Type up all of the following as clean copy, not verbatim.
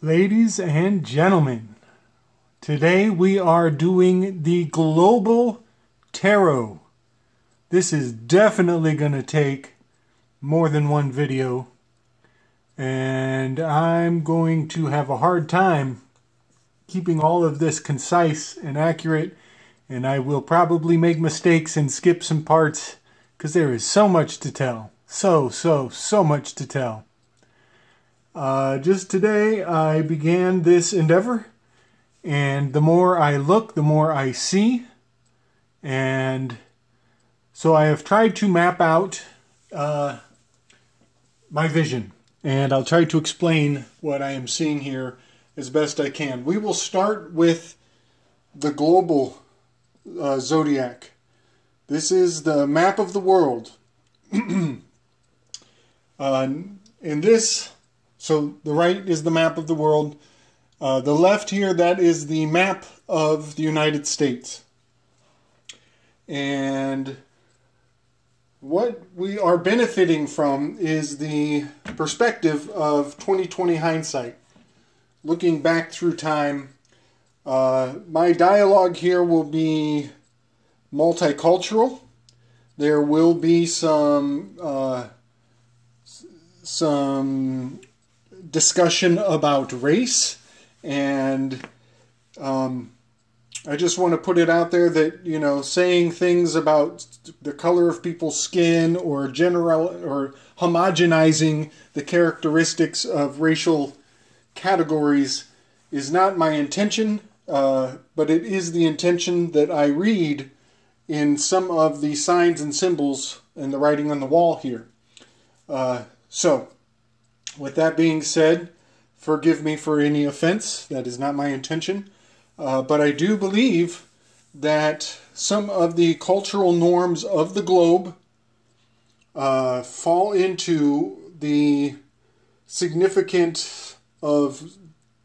Ladies and gentlemen, today we are doing the Global Tarot. This is definitely going to take more than one video, and I'm going to have a hard time keeping all of this concise and accurate, and I will probably make mistakes and skip some parts because there is so much to tell. So much to tell. Just today I began this endeavor, and the more I look, the more I see, and so I have tried to map out my vision, and I'll try to explain what I am seeing here as best I can. We will start with the global zodiac. This is the map of the world. So the right is the map of the world. The left here, that is the map of the United States. And what we are benefiting from is the perspective of 20/20 hindsight. Looking back through time, my dialogue here will be multicultural. There will be some discussion about race, and I just want to put it out there that, you know, saying things about the color of people's skin or homogenizing the characteristics of racial categories is not my intention, but it is the intention that I read in some of the signs and symbols and the writing on the wall here. So, with that being said, forgive me for any offense. That is not my intention. But I do believe that some of the cultural norms of the globe fall into the significance of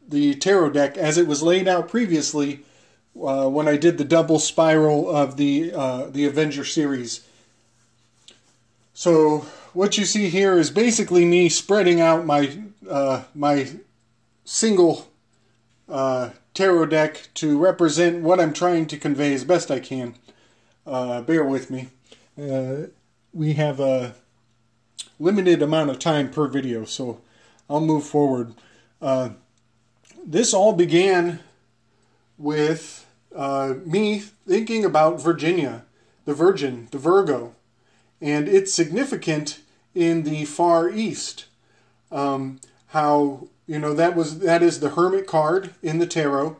the tarot deck as it was laid out previously when I did the double spiral of the Avenger series. So what you see here is basically me spreading out my my single tarot deck to represent what I'm trying to convey as best I can. Bear with me. We have a limited amount of time per video, so I'll move forward. This all began with me thinking about Virginia, the Virgin, the Virgo, and it's significant in the Far East. How, you know, that is the Hermit card in the tarot.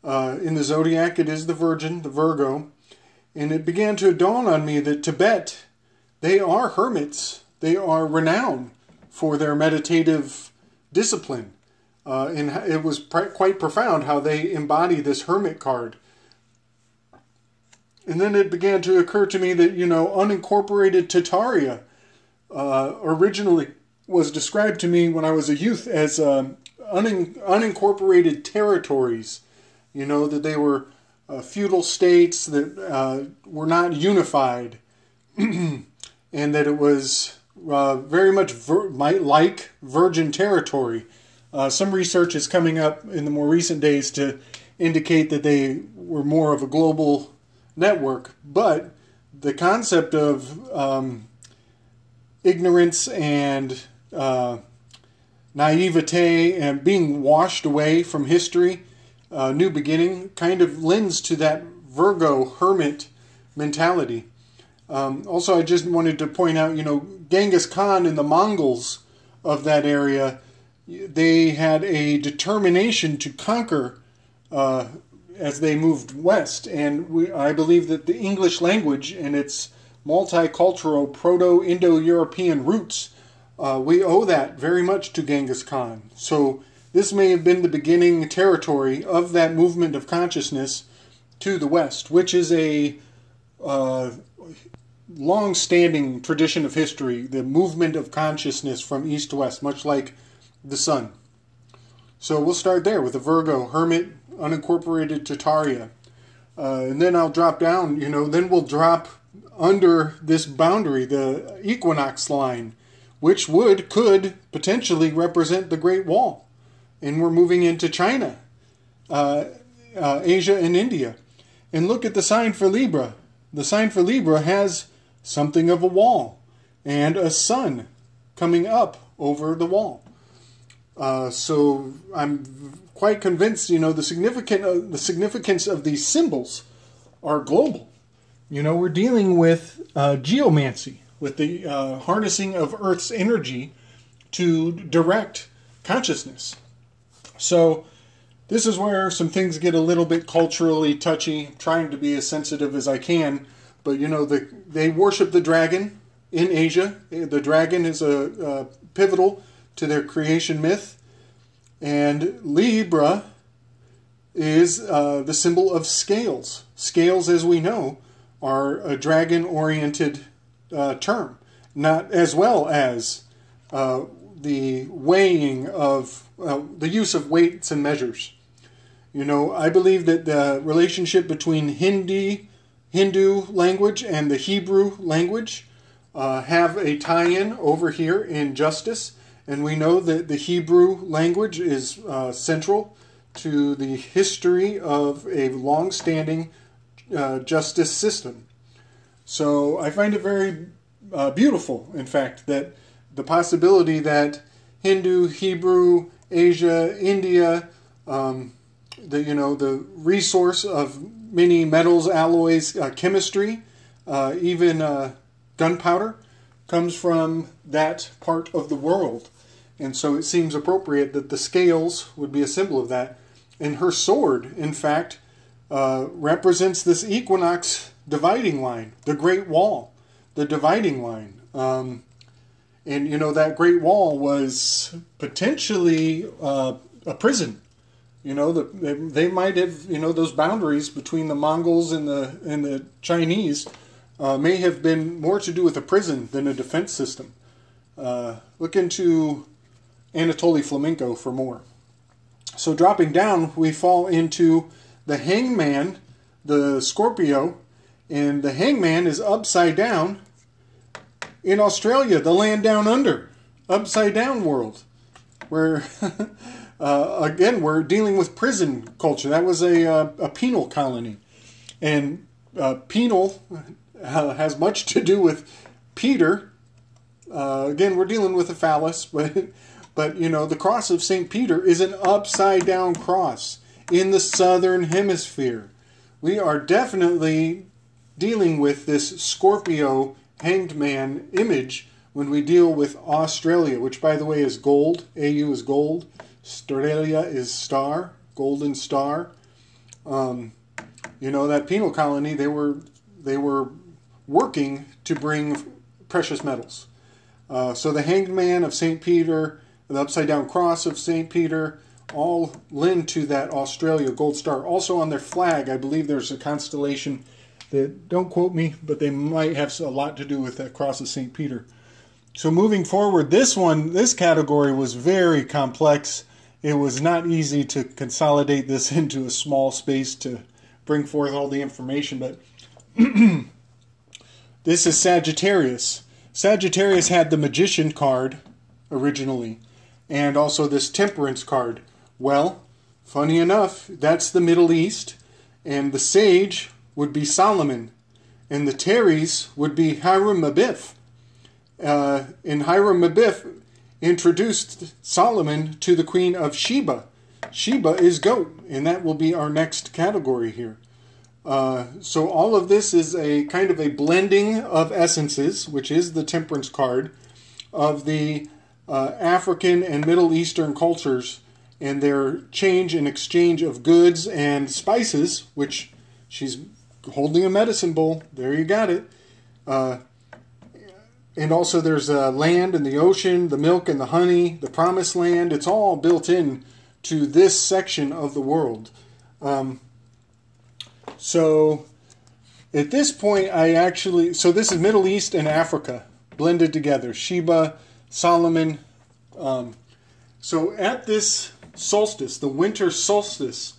In the zodiac, it is the Virgin, the Virgo. And it began to dawn on me that Tibet, they are hermits. They are renowned for their meditative discipline. And it was quite profound how they embody this Hermit card. And then it began to occur to me that, you know, unincorporated Tartaria originally was described to me when I was a youth as unincorporated territories. You know, that they were feudal states that were not unified, and that it was very much like virgin territory. Some research is coming up in the more recent days to indicate that they were more of a global network, but the concept of ignorance and naivete and being washed away from history, new beginning, kind of lends to that Virgo hermit mentality. Also, I just wanted to point out, you know, Genghis Khan and the Mongols of that area, they had a determination to conquer as they moved west, and I believe that the English language and its multicultural Proto-Indo-European roots, we owe that very much to Genghis Khan. So this may have been the beginning territory of that movement of consciousness to the west, which is a long-standing tradition of history, the movement of consciousness from east to west, much like the sun. So we'll start there with the Virgo, Hermit, unincorporated Tartaria. And then I'll drop down, you know, then we'll drop under this boundary, the equinox line, which could potentially represent the Great Wall. and we're moving into China, Asia, and India. And look at the sign for Libra. The sign for Libra has something of a wall and a sun coming up over the wall. So I'm quite convinced, the significance of these symbols are global. We're dealing with geomancy, with the harnessing of Earth's energy to direct consciousness. So this is where some things get a little bit culturally touchy. I'm trying to be as sensitive as I can, but they worship the dragon in Asia. The dragon is a pivotal to their creation myth, and Libra is the symbol of scales. Scales, as we know, are a dragon-oriented term, not as well as the weighing of the use of weights and measures. I believe that the relationship between Hindu language and the Hebrew language have a tie-in over here in justice, and we know that the Hebrew language is central to the history of a long-standing justice system. So I find it very beautiful, in fact, that the possibility that Hindu, Hebrew, Asia, India, the resource of many metals, alloys, chemistry, even gunpowder, comes from that part of the world. And so it seems appropriate that the scales would be a symbol of that. And her sword, in fact, represents this equinox dividing line, the Great Wall, the dividing line. And that Great Wall was potentially a prison. They might have, those boundaries between the Mongols and the Chinese may have been more to do with a prison than a defense system. Look into Anatoly Flamenco for more. So dropping down, we fall into the Hangman, the Scorpio, and the Hangman is upside down in Australia, the land down under, upside down world, where again we're dealing with prison culture. That was a penal colony, and penal has much to do with Peter. Again, we're dealing with a phallus, but the cross of St. Peter is an upside down cross in the southern hemisphere. We are definitely dealing with this Scorpio hanged man image when we deal with Australia, which by the way is gold. AU is gold. Australia is star, golden star. That penal colony, they were working to bring precious metals. So the hanged man of St. Peter, the upside down cross of St. Peter, all lend to that Australia gold star. Also on their flag, I believe there's a constellation that, don't quote me, but they might have a lot to do with that cross of St. Peter. So moving forward, this category was very complex. It was not easy to consolidate this into a small space to bring forth all the information, but this is Sagittarius. Sagittarius had the Magician card originally, and also this Temperance card. Well, funny enough, that's the Middle East, and the Sage would be Solomon, and the Teres would be Hiram Abiff. And Hiram Abiff introduced Solomon to the Queen of Sheba. Sheba is goat, and that will be our next category here. So all of this is a kind of a blending of essences, which is the Temperance card, of the African and Middle Eastern cultures and their change and exchange of goods and spices, which she's holding a medicine bowl. There you got it. And also there's land and the ocean, the milk and the honey, the promised land. It's all built in to this section of the world. So at this point, so this is Middle East and Africa blended together. Sheba, Solomon. So at this solstice, the winter solstice,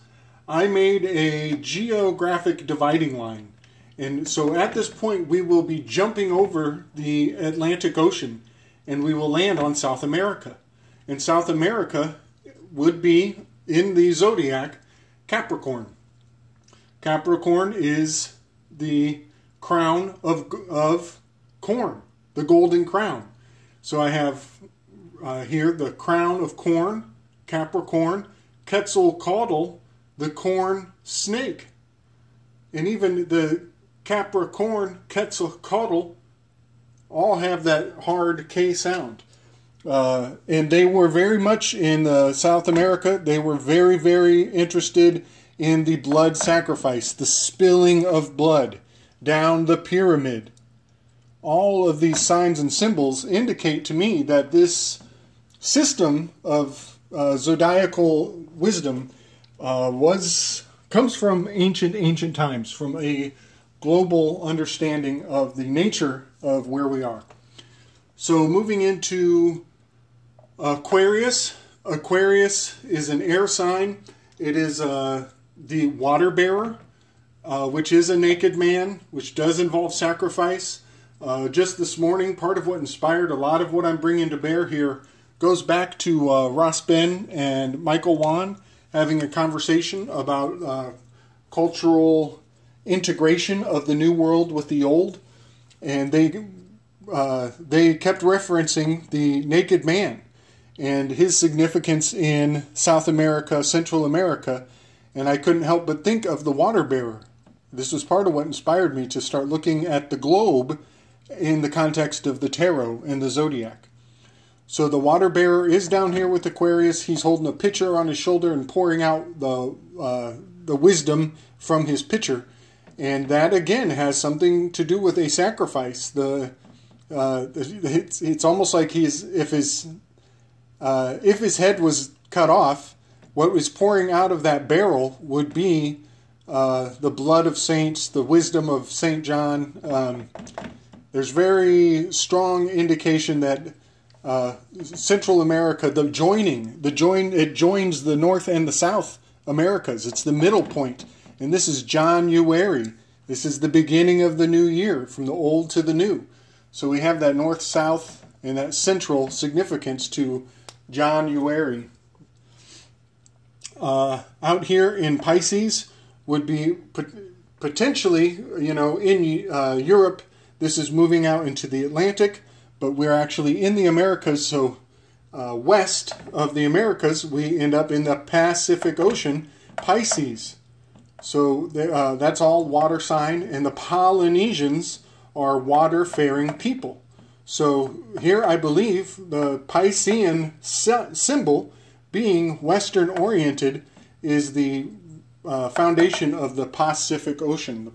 I made a geographic dividing line. And so at this point, we will be jumping over the Atlantic Ocean and we will land on South America. And South America would be, in the zodiac, Capricorn. Capricorn is the crown of corn, the golden crown. So I have here the crown of corn, Capricorn, Quetzalcoatl, the corn snake. And even the Capricorn, Quetzalcoatl, all have that hard K sound. And they were very much in South America. They were very, very interested in the blood sacrifice, the spilling of blood down the pyramid. All of these signs and symbols indicate to me that this system of zodiacal wisdom comes from ancient times, from a global understanding of the nature of where we are. So moving into Aquarius. Aquarius is an air sign. It is the water bearer, which is a naked man, which does involve sacrifice. Just this morning, part of what inspired a lot of what I'm bringing to bear here goes back to Ross Ben and Michael Wan having a conversation about cultural integration of the new world with the old, and they kept referencing the naked man and his significance in South America, Central America, and I couldn't help but think of the water bearer. This was part of what inspired me to start looking at the globe in the context of the tarot and the zodiac. So the water bearer is down here with Aquarius. He's holding a pitcher on his shoulder and pouring out the wisdom from his pitcher. And that, again, has something to do with a sacrifice. It's almost like if his head was cut off, what was pouring out of that barrel would be the blood of saints, the wisdom of St. John. There's very strong indication that Central America, it joins the North and the South Americas. It's the middle point. And this is January. This is the beginning of the new year, from the old to the new. So we have that north-south and that central significance to January. Out here in Pisces would be potentially, in Europe, this is moving out into the Atlantic, but we're actually in the Americas, so west of the Americas, we end up in the Pacific Ocean, Pisces. So that's all water sign, and the Polynesians are water-faring people. So here I believe the Piscean symbol, being Western-oriented, is the foundation of the Pacific Ocean.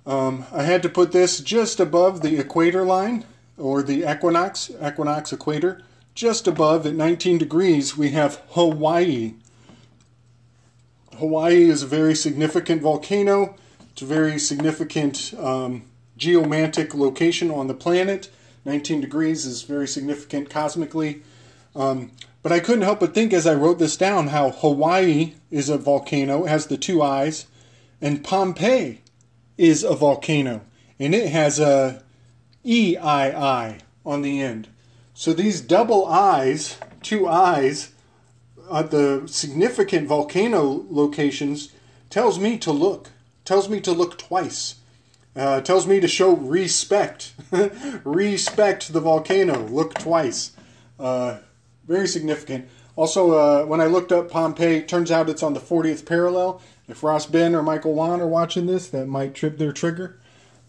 I had to put this just above the equator line, or the equinox equator. Just above, at 19 degrees, we have Hawaii. Hawaii is a very significant volcano. It's a very significant geomantic location on the planet. 19 degrees is very significant cosmically. But I couldn't help but think as I wrote this down how Hawaii is a volcano, it has the two eyes, and Pompeii is a volcano, and it has a EII on the end. So these double eyes, two eyes, at the significant volcano locations, tells me to look. Tells me to look twice. Tells me to show respect. Respect the volcano. Look twice. Very significant. Also, when I looked up Pompeii, turns out it's on the 40th parallel. If Ross Ben or Michael Wan are watching this, that might trip their trigger.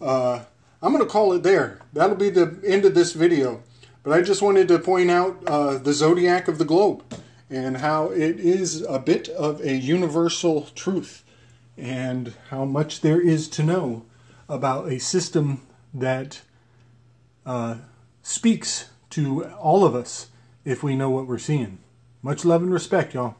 I'm going to call it there. That'll be the end of this video. But I just wanted to point out the zodiac of the globe and how it is a bit of a universal truth and how much there is to know about a system that speaks to all of us if we know what we're seeing. Much love and respect, y'all.